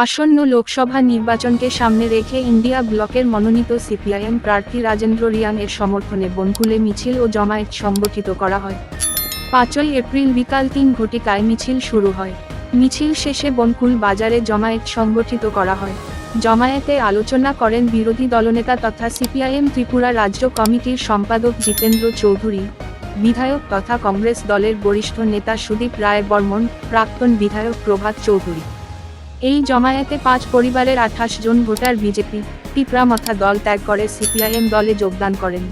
আসন্ন লোকসভা নির্বাচনকে সামনে রেখে ইন্ডিয়া ব্লকের মনোনীত সিপিআইএম প্রার্থী রাজেন্দ্র রিয়াং এর সমর্থনে বনকুলে মিছিল ও জমায়েত সংগঠিত করা হয়। ৫ই এপ্রিল বিকাল ৩ ঘটিকায় মিছিল শুরু হয়। মিছিল শেষে বনকুল বাজারে জমায়েত সংগঠিত করা হয়। জমায়েতে আলোচনা করেন বিরোধী দলনেতা তথা সিপিআইএম ত্রিপুরা রাজ্য কমিটির সম্পাদক জিতেন্দ্র চৌধুরী, বিধায়ক তথা কংগ্রেস দলের বরিষ্ঠ নেতা সুদীপ রায় বর্মন, প্রাক্তন বিধায়ক প্রভাত চৌধুরী। এই জমায়েতে ৫ পরিবারের ২৮ জন ভোটার বিজেপি, টিপ্রামথা দল ত্যাগ করে সিপিআইএম দলে যোগদান করেন।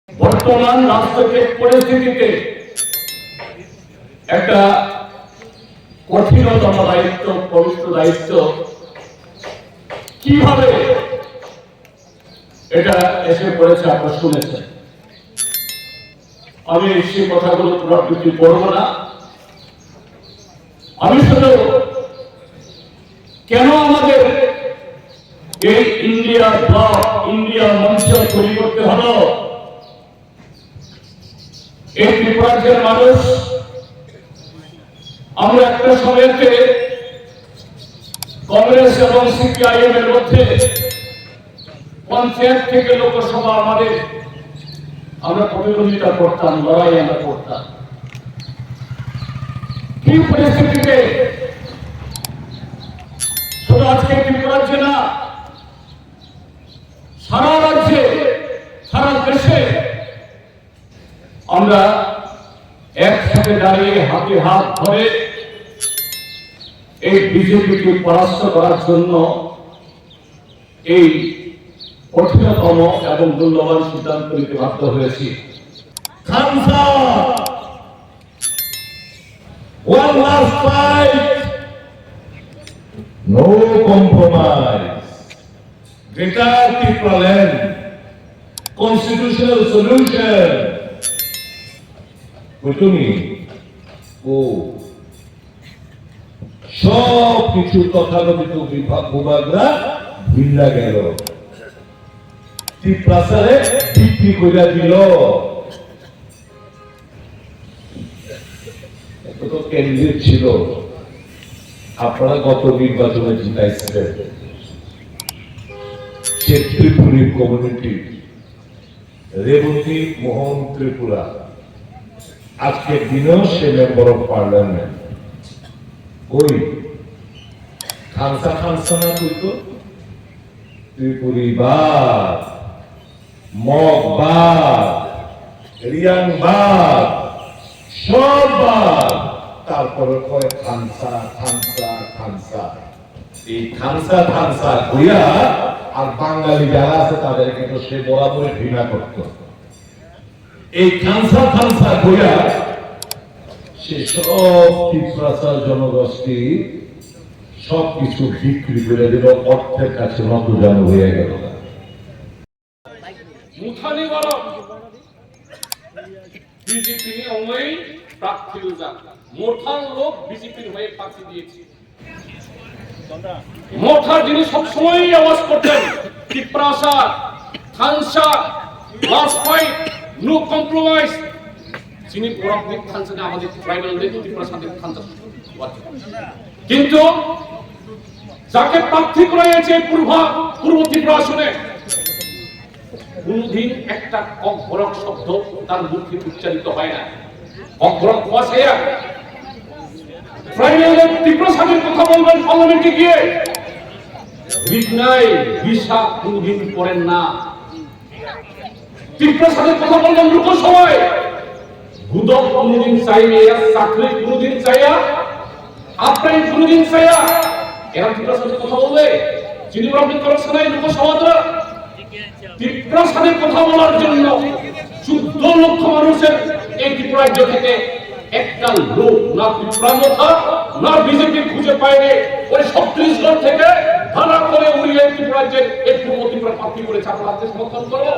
বর্তমান রাষ্ট্রকে পরিস্থিতিতে একটা কঠিনতম দায়িত্ব, পবিত্র দায়িত্ব, কিভাবে এটা এসে পড়েছে আপনারা শুনেছেন। আমি সেই কথাগুলো পুনরাবৃত্তি করব না। আমি শুধু কেন আমাদের এই ইন্ডিয়া ব্লক, ইন্ডিয়া মঞ্চ তৈরি করতে হলো, এই ত্রিপুরাজ্যের মানুষ আমরা একটা সময়তে কংগ্রেস এবং সিপিআইএম এর মধ্যে পঞ্চায়েত থেকে লোকসভা আমরা প্রতিদ্বন্দ্বিতা করতাম, লড়াই আমরা করতাম। কি পরিস্থিতিতে শুধু আজকে ত্রিপুরাজ্যে না, সারা রাজ্যে, সারা দেশে আমরা একসাথে দাঁড়িয়ে হাতে হাত ধরে এই বিজেপিকে পরাস্ত করার জন্য এই কঠিনতম এবং মূল্যবান সিদ্ধান্ত নিতে বাধ্য হয়েছি। Khalsa, one last fight, no compromise, greater Tripura land, constitutional solution. তুমি ও সব কিছু তথাকথিত বিভাগরা ভিল্লা গেল, ত্রিপ্রাসারে বিক্রি করে দিল। এত কেন্দ্রিক ছিল, আপনারা গত নির্বাচনে জিতাইছিলেন। সে ত্রিপুরী কমিউনিটি, রেবতী মোহন ত্রিপুরা, আজকের দিনেও সে মেম্বার অফ পার্লামেন্ট। ওই খানসা না কইতো ত্রিপুরী বাদ, মগ বাদ, রিয়াং বাদ, সব বাদ, তারপরে কয় খানসা। এই খানসা কইয়া আর বাঙালি যারা আছে তাদের কিন্তু সে বরাবরই ঘৃণা করত। এই খানসা কইয়া সে সব ত্রিপুরাচার জনগোষ্ঠী সবকিছু বিক্রি করে দিল, অর্থের কাছে নতজান হয়ে গেল। মুথানি বড় বিজেপি ওই প্রার্থী মোঠার লোক বিজেপির হয়ে প্রার্থী দিয়েছে। মোঠা যিনি সবসময় আওয়াজ করতেন Tripurasa, খানসা, last fight, no compromise, যিনি বরাবর খানসাকে আমাদের ট্রাইবাল ত্রিপুরাসাদের খানসা। কিন্তু যাকে প্রার্থী করা হয়েছে পূর্ব ত্রিপুরা আসনে, কোনদিন একটা অঘরক শব্দ তার মুখে উচ্চারিত হয় না। অঘরক বসাইয়া ট্রাইবালের ত্রিপুরাসাদের কথা বলবেন পার্লামেন্টে গিয়ে, বিঘ্নায় ভিসা কোনদিন করেন না। ত্রিপুরাসাদের কথা বলবেন লোকসভায়, গুদক কোনদিন চাইলে, চাকরি কোনদিন চাইয়া, আপনার কোনদিন চাইয়া, এরা ত্রিপুরাসাদের কথা বলবে। যিনি রাজনীতি করছেন এই লোকসভাটা ত্রিপুরাসাদের কথা বলার জন্য 14 লক্ষ মানুষের এই ত্রিপুরা রাজ্য থেকে একটা লোক না ত্রিপুরামথা না বিজেপি খুঁজে পায়নি। ওই 36 থেকে ধারা করে উড়িয়ে ত্রিপুরা রাজ্যের এই পূর্ব ত্রিপুরা প্রার্থী করেছে। আপনারা সমর্থন করো।